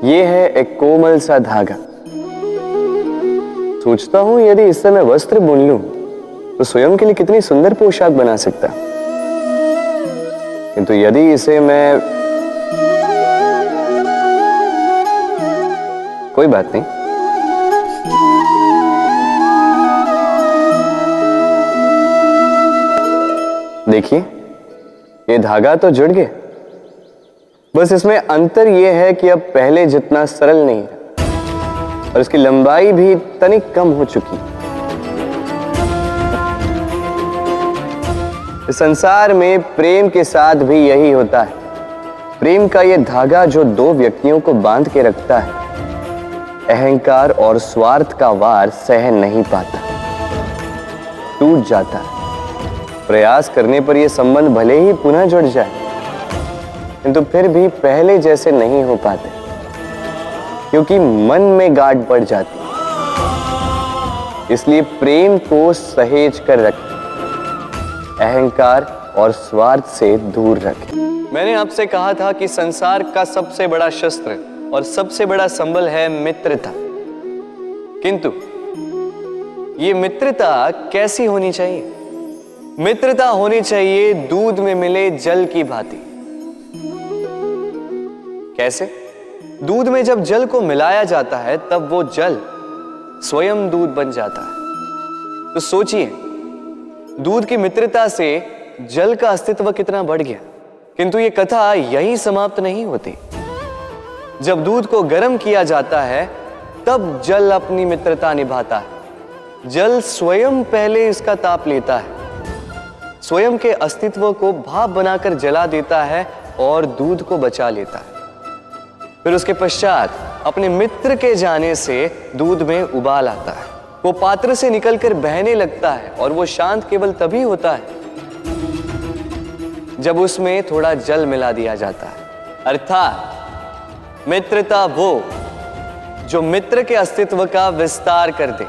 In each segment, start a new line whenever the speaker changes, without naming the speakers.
ये है एक कोमल सा धागा। सोचता हूं यदि इससे मैं वस्त्र बुन लूं तो स्वयं के लिए कितनी सुंदर पोशाक बना सकता। किंतु यदि इसे मैं, कोई बात नहीं, देखिए ये धागा तो जुड़ गया, बस इसमें अंतर यह है कि अब पहले जितना सरल नहीं है और इसकी लंबाई भी तनिक कम हो चुकी। इस संसार में प्रेम के साथ भी यही होता है। प्रेम का यह धागा जो दो व्यक्तियों को बांध के रखता है, अहंकार और स्वार्थ का वार सह नहीं पाता, टूट जाता है। प्रयास करने पर यह संबंध भले ही पुनः जुड़ जाए किंतु फिर भी पहले जैसे नहीं हो पाते, क्योंकि मन में गांठ बढ़ जाती। इसलिए प्रेम को सहेज कर रखें, अहंकार और स्वार्थ से दूर रखें। मैंने आपसे कहा था कि संसार का सबसे बड़ा शस्त्र और सबसे बड़ा संबल है मित्रता। किंतु ये मित्रता कैसी होनी चाहिए? मित्रता होनी चाहिए दूध में मिले जल की भांति। कैसे? दूध में जब जल को मिलाया जाता है तब वो जल स्वयं दूध बन जाता है। तो सोचिए, दूध की मित्रता से जल का अस्तित्व कितना बढ़ गया। किंतु ये कथा यही समाप्त नहीं होती। जब दूध को गर्म किया जाता है तब जल अपनी मित्रता निभाता है। जल स्वयं पहले इसका ताप लेता है, स्वयं के अस्तित्व को भाप बनाकर जला देता है और दूध को बचा लेता है। फिर उसके पश्चात अपने मित्र के जाने से दूध में उबाल आता है। वो पात्र से निकलकर बहने लगता है और वो शांत केवल तभी होता है जब उसमें थोड़ा जल मिला दिया जाता है। अर्थात मित्रता वो जो मित्र के अस्तित्व का विस्तार कर दे।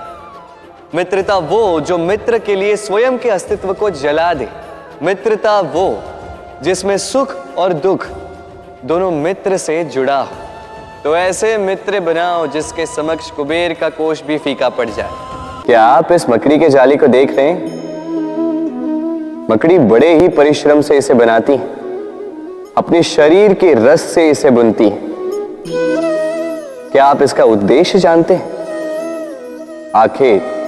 मित्रता वो जो मित्र के लिए स्वयं के अस्तित्व को जला दे। मित्रता वो जिसमें सुख और दुख दोनों मित्र से जुड़ा हो। तो ऐसे मित्र बनाओ जिसके समक्ष कुबेर का कोष भी फीका पड़ जाए। क्या आप इस मकड़ी के जाली को देख रहे हैं? मकड़ी बड़े ही परिश्रम से इसे बनाती है, अपने शरीर के रस से इसे बुनती है। क्या आप इसका उद्देश्य जानते हैं? आखिर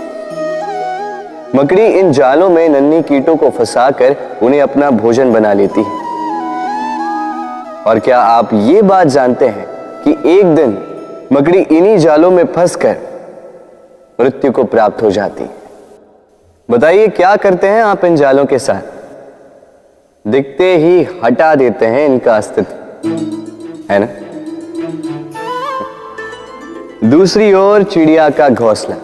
मकड़ी इन जालों में नन्ही कीटों को फंसाकर उन्हें अपना भोजन बना लेती है। और क्या आप ये बात जानते हैं कि एक दिन मकड़ी इन्हीं जालों में फंसकर मृत्यु को प्राप्त हो जाती है? बताइए क्या करते हैं आप इन जालों के साथ? दिखते ही हटा देते हैं इनका अस्तित्व, है ना? दूसरी ओर चिड़िया का घोंसला।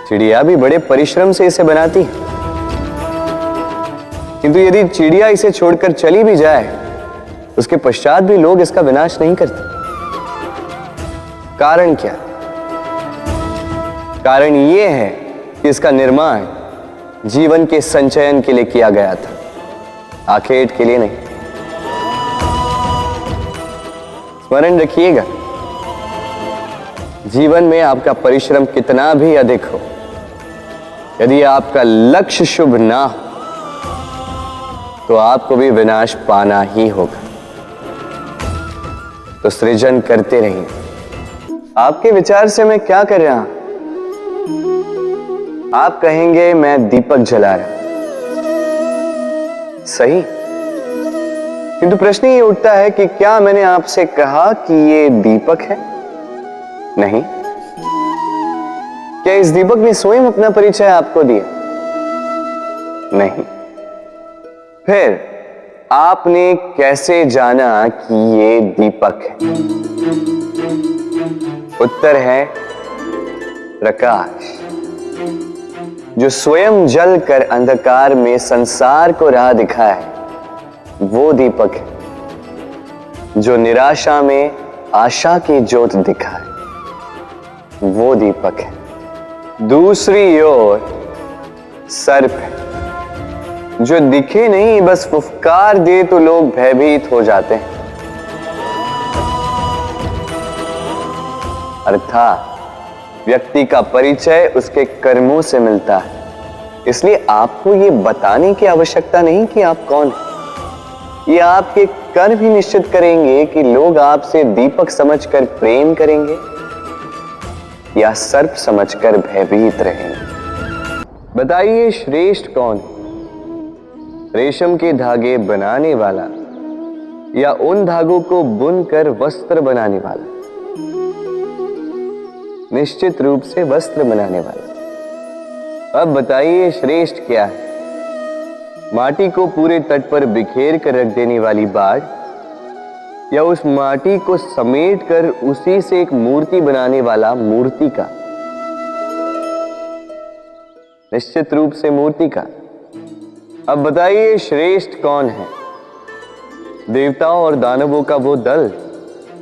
चिड़िया भी बड़े परिश्रम से इसे बनाती है, किंतु यदि चिड़िया इसे छोड़कर चली भी जाए उसके पश्चात भी लोग इसका विनाश नहीं करते। कारण क्या? कारण यह है कि इसका निर्माण जीवन के संचयन के लिए किया गया था, आखेट के लिए नहीं। स्मरण रखिएगा, जीवन में आपका परिश्रम कितना भी अधिक हो, यदि आपका लक्ष्य शुभ ना हो तो आपको भी विनाश पाना ही होगा। तो सृजन करते रहिए। आपके विचार से मैं क्या कर रहा हूं? आप कहेंगे मैं दीपक जला रहा हूं, सही। किंतु प्रश्न ये उठता है कि क्या मैंने आपसे कहा कि ये दीपक है? नहीं। क्या इस दीपक ने स्वयं अपना परिचय आपको दिया? नहीं। फिर आपने कैसे जाना कि ये दीपक है? उत्तर है प्रकाश, जो स्वयं जल कर अंधकार में संसार को राह दिखाए, वो दीपक है। जो निराशा में आशा की ज्योत दिखाए, वो दीपक है। दूसरी ओर सर्प है, जो दिखे नहीं बस फुफकार दे तो लोग भयभीत हो जाते हैं। अर्थात व्यक्ति का परिचय उसके कर्मों से मिलता है। इसलिए आपको ये बताने की आवश्यकता नहीं कि आप कौन हैं। ये आपके कर्म ही निश्चित करेंगे कि लोग आपसे दीपक समझकर प्रेम करेंगे या सर्प समझकर भयभीत रहेंगे। बताइए श्रेष्ठ कौन है? रेशम के धागे बनाने वाला या उन धागों को बुनकर वस्त्र बनाने वाला? निश्चित रूप से वस्त्र बनाने वाला। अब बताइए श्रेष्ठ क्या है? माटी को पूरे तट पर बिखेर कर रख देने वाली बाढ़ या उस माटी को समेट कर उसी से एक मूर्ति बनाने वाला मूर्तिकार? निश्चित रूप से मूर्तिकार। अब बताइए श्रेष्ठ कौन है? देवताओं और दानवों का वो दल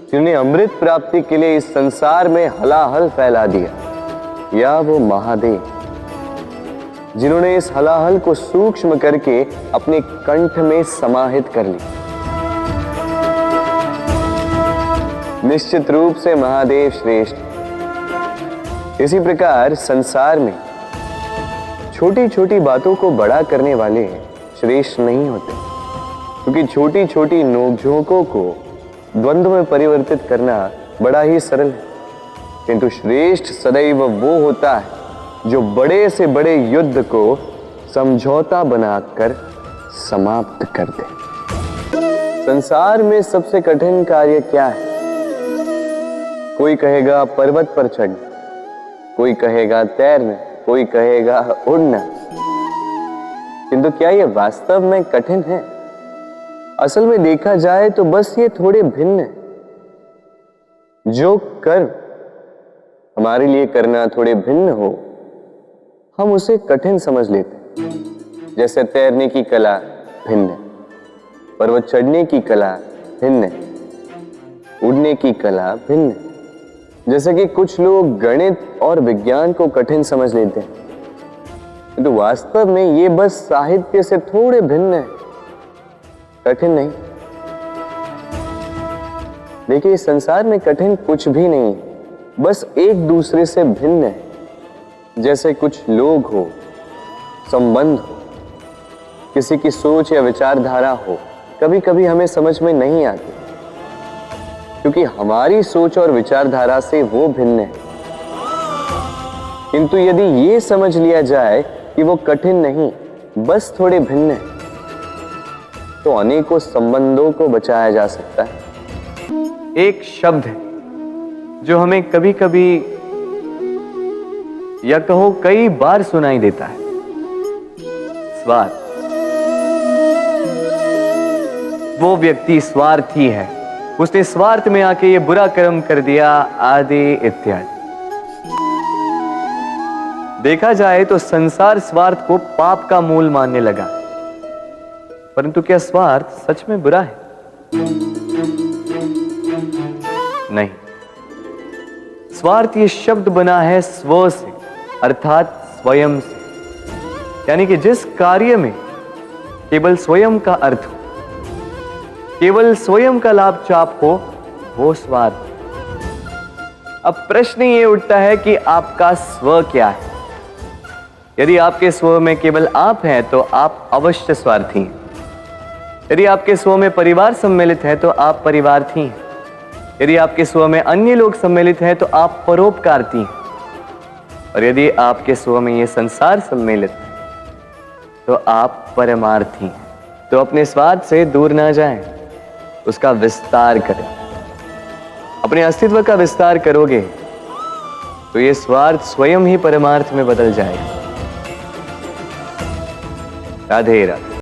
जिन्होंने अमृत प्राप्ति के लिए इस संसार में हलाहल फैला दिया, या वो महादेव जिन्होंने इस हलाहल को सूक्ष्म करके अपने कंठ में समाहित कर लिया? निश्चित रूप से महादेव श्रेष्ठ। इसी प्रकार संसार में छोटी छोटी बातों को बड़ा करने वाले श्रेष्ठ नहीं होते, क्योंकि छोटी छोटी नोकझोंकों को द्वंद्व में परिवर्तित करना बड़ा ही सरल है। किंतु श्रेष्ठ सदैव वो होता है जो बड़े से बड़े युद्ध को समझौता बनाकर समाप्त कर दे। संसार में सबसे कठिन कार्य क्या है? कोई कहेगा पर्वत पर चढ़ना, कोई कहेगा तैरना, कोई कहेगा उड़ना। किंतु क्या यह वास्तव में कठिन है? असल में देखा जाए तो बस ये थोड़े भिन्न है। जो कर्म हमारे लिए करना थोड़े भिन्न हो, हम उसे कठिन समझ लेते हैं। जैसे तैरने की कला भिन्न है, पर्वत चढ़ने की कला भिन्न है, उड़ने की कला भिन्न है। जैसे कि कुछ लोग गणित और विज्ञान को कठिन समझ लेते हैं, तो वास्तव में ये बस साहित्य से थोड़े भिन्न है, कठिन नहीं। देखिए, इस संसार में कठिन कुछ भी नहीं, बस एक दूसरे से भिन्न है। जैसे कुछ लोग हो, संबंध हो, किसी की सोच या विचारधारा हो, कभी कभी हमें समझ में नहीं आती, क्योंकि हमारी सोच और विचारधारा से वो भिन्न है। किंतु यदि ये समझ लिया जाए कि वो कठिन नहीं, बस थोड़े भिन्न है, तो अनेकों संबंधों को बचाया जा सकता है। एक शब्द है जो हमें कभी कभी या कहो कई बार सुनाई देता है, स्वार्थ। वो व्यक्ति स्वार्थी है, उसने स्वार्थ में आके ये बुरा कर्म कर दिया, आदि इत्यादि। देखा जाए तो संसार स्वार्थ को पाप का मूल मानने लगा, परंतु क्या स्वार्थ सच में बुरा है? नहीं। स्वार्थ ये शब्द बना है स्व से, अर्थात स्वयं से। यानी कि जिस कार्य में केवल स्वयं का अर्थ हो, केवल स्वयं का लाभ चाप हो, वो स्वार्थ। अब प्रश्न ये उठता है कि आपका स्व क्या है? यदि आपके स्व में केवल आप हैं तो आप अवश्य स्वार्थी हैं। यदि आपके स्व में परिवार सम्मिलित है तो आप परिवार्थी हैं। यदि आपके स्व में अन्य लोग सम्मिलित हैं तो आप परोपकारती हैं। और यदि आपके स्व में ये संसार सम्मिलित है तो आप परमार्थी हैं। तो अपने स्वार्थ से दूर ना जाएं, उसका विस्तार करें। अपने अस्तित्व का विस्तार करोगे तो ये स्वार्थ स्वयं ही परमार्थ में बदल जाएगा। राधे राधे।